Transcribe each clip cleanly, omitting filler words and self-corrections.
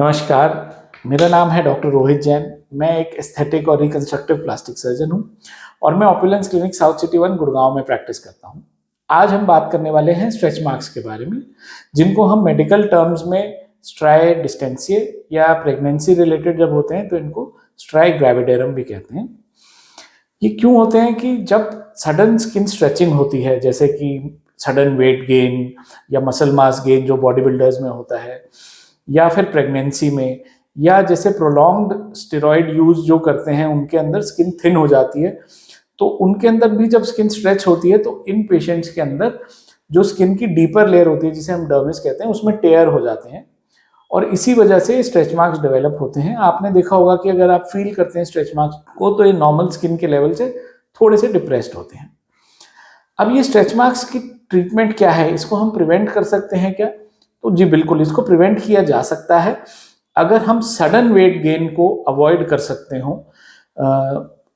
नमस्कार, मेरा नाम है डॉक्टर रोहित जैन। मैं एक एस्थेटिक और रिकंस्ट्रक्टिव प्लास्टिक सर्जन हूं और मैं opulence clinic south city 1 Gurgaon में प्रैक्टिस करता हूं। आज हम बात करने वाले हैं स्ट्रेच मार्क्स के बारे में, जिनको हम मेडिकल टर्म्स में स्ट्राई डिस्टेंसिए या प्रेगनेंसी रिलेटेड जब होते हैं तो इनको स्ट्राई ग्रेविडेरम भी कहते हैं। ये क्यों होते हैं कि जब सडन स्किन स्ट्रेचिंग होती है, जैसे कि सडन वेट गेन या मसल मास गेन जो बॉडी बिल्डर्स में होता है, या फिर प्रेगनेंसी में, या जैसे प्रोलॉन्ग्ड स्टेरॉइड यूज जो करते हैं उनके अंदर स्किन थिन हो जाती है, तो उनके अंदर भी जब स्किन स्ट्रेच होती है तो इन पेशेंट्स के अंदर जो स्किन की डीपर लेयर होती है जिसे हम डर्मिस कहते हैं उसमें टेयर हो जाते हैं और इसी वजह से स्ट्रेच मार्क्स डेवलप होते हैं। आपने देखा होगा कि अगर आप फील करते हैं स्ट्रेच मार्क्स को तो ये नॉर्मल स्किन के लेवल से थोड़े से डिप्रेस्ड होते हैं। अब ये स्ट्रेच मार्क्स की ट्रीटमेंट क्या है, इसको हम प्रिवेंट कर सकते हैं क्या? तो जी बिल्कुल, इसको प्रिवेंट किया जा सकता है अगर हम सडन वेट गेन को अवॉइड कर सकते हो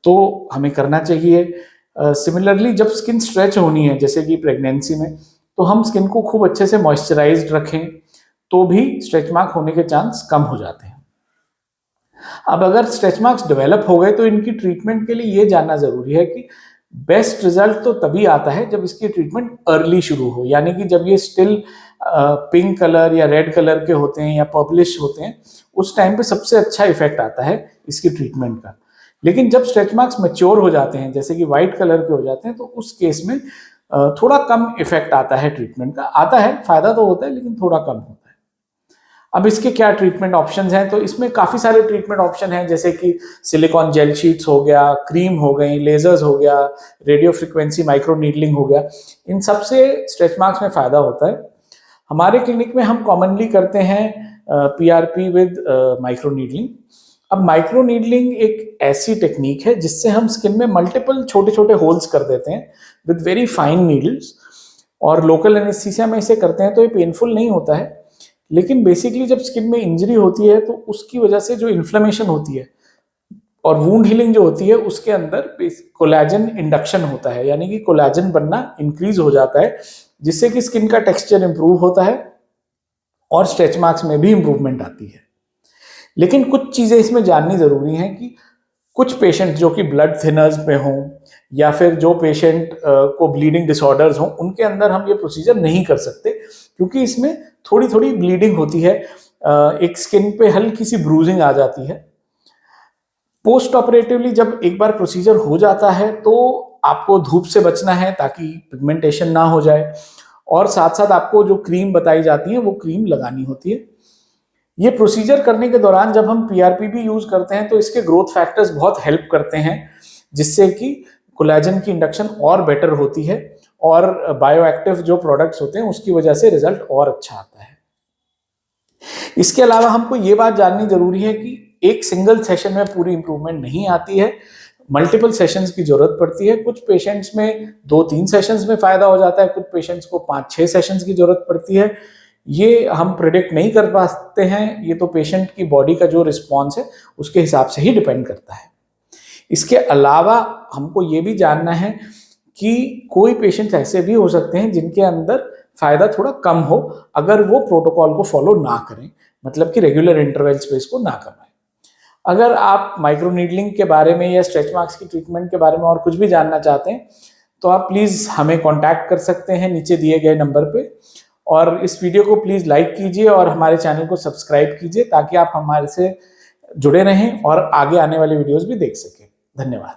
तो हमें करना चाहिए। सिमिलरली जब स्किन स्ट्रेच होनी है जैसे कि प्रेगनेंसी में, तो हम स्किन को खूब अच्छे से मॉइस्चराइज्ड रखें तो भी स्ट्रेच मार्क होने के चांस कम हो जाते हैं। अब अगर स्ट्रेच मार्क्स डेवलप हो गए तो इनकी ट्रीटमेंट के लिए ये जानना जरूरी है कि बेस्ट रिजल्ट तो तभी आता है जब इसकी ट्रीटमेंट अर्ली शुरू हो, यानी कि जब ये स्टिल पिंक कलर या रेड कलर के होते हैं या पर्पलिश होते हैं, उस टाइम पे सबसे अच्छा इफेक्ट आता है इसकी ट्रीटमेंट का। लेकिन जब स्ट्रेच मार्क्स मैच्योर हो जाते हैं, जैसे कि वाइट कलर के हो जाते हैं, तो उस केस में थोड़ा कम इफेक्ट आता है ट्रीटमेंट का। आता है, फायदा तो होता है लेकिन थोड़ा कम होता है। अब इसके क्या ट्रीटमेंट ऑप्शंस हैं? तो इसमें काफ़ी सारे ट्रीटमेंट ऑप्शन हैं, जैसे कि सिलिकॉन जेल शीट्स हो गया, क्रीम हो गई, लेजर्स हो गया, रेडियो फ्रिक्वेंसी माइक्रो नीडलिंग हो गया। इन सबसे स्ट्रेच मार्क्स में फ़ायदा होता है। हमारे क्लिनिक में हम कॉमनली करते हैं PRP विद माइक्रो नीडलिंग। अब माइक्रो नीडलिंग एक ऐसी टेक्निक है जिससे हम स्किन में मल्टीपल छोटे छोटे होल्स कर देते हैं विद वेरी फाइन नीडल्स, और लोकल एनेस्थीसिया में इसे करते हैं तो ये पेनफुल नहीं होता है। लेकिन बेसिकली जब स्किन में इंजरी होती है तो उसकी वजह से जो इन्फ्लेमेशन होती है और वूंड हीलिंग जो होती है उसके अंदर कोलेजन इंडक्शन होता है, यानी कि कोलेजन बनना इंक्रीज हो जाता है, जिससे कि स्किन का टेक्सचर इंप्रूव होता है और स्ट्रेच मार्क्स में भी इंप्रूवमेंट आती है। लेकिन कुछ चीज़ें इसमें जाननी ज़रूरी हैं कि कुछ पेशेंट जो कि ब्लड थिनर्स में हों या फिर जो पेशेंट को ब्लीडिंग डिसऑर्डर्स हों, उनके अंदर हम ये प्रोसीजर नहीं कर सकते, क्योंकि इसमें थोड़ी थोड़ी ब्लीडिंग होती है, एक स्किन पे हल्की सी ब्रूजिंग आ जाती है। पोस्ट ऑपरेटिवली जब एक बार प्रोसीजर हो जाता है तो आपको धूप से बचना है ताकि पिगमेंटेशन ना हो जाए, और साथ साथ आपको जो क्रीम बताई जाती है वो क्रीम लगानी होती है। ये प्रोसीजर करने के दौरान जब हम PRP भी यूज करते हैं तो इसके ग्रोथ फैक्टर्स बहुत हेल्प करते हैं, जिससे कि कोलेजन की इंडक्शन और बेटर होती है और बायोएक्टिव जो प्रोडक्ट्स होते हैं उसकी वजह से रिजल्ट और अच्छा आता है। इसके अलावा हमको ये बात जाननी जरूरी है कि एक सिंगल सेशन में पूरी इंप्रूवमेंट नहीं आती है, मल्टीपल सेशंस की जरूरत पड़ती है। कुछ पेशेंट्स में 2-3 सेशंस में फायदा हो जाता है, कुछ पेशेंट्स को 5-6 सेशंस की जरूरत पड़ती है। ये हम प्रिडिक्ट नहीं कर पाते हैं, ये तो पेशेंट की बॉडी का जो रिस्पॉन्स है उसके हिसाब से ही डिपेंड करता है। इसके अलावा हमको ये भी जानना है कि कोई पेशेंट्स ऐसे भी हो सकते हैं जिनके अंदर फायदा थोड़ा कम हो अगर वो प्रोटोकॉल को फॉलो ना करें, मतलब कि रेगुलर इंटरवल्स पे इसको ना करवाएं। अगर आप माइक्रो नीडलिंग के बारे में या स्ट्रेच मार्क्स की ट्रीटमेंट के बारे में और कुछ भी जानना चाहते हैं तो आप प्लीज़ हमें कांटेक्ट कर सकते हैं नीचे दिए गए नंबर पे, और इस वीडियो को प्लीज़ लाइक कीजिए और हमारे चैनल को सब्सक्राइब कीजिए ताकि आप हमारे से जुड़े रहें और आगे आने वाले वीडियोस भी देख सकें। धन्यवाद।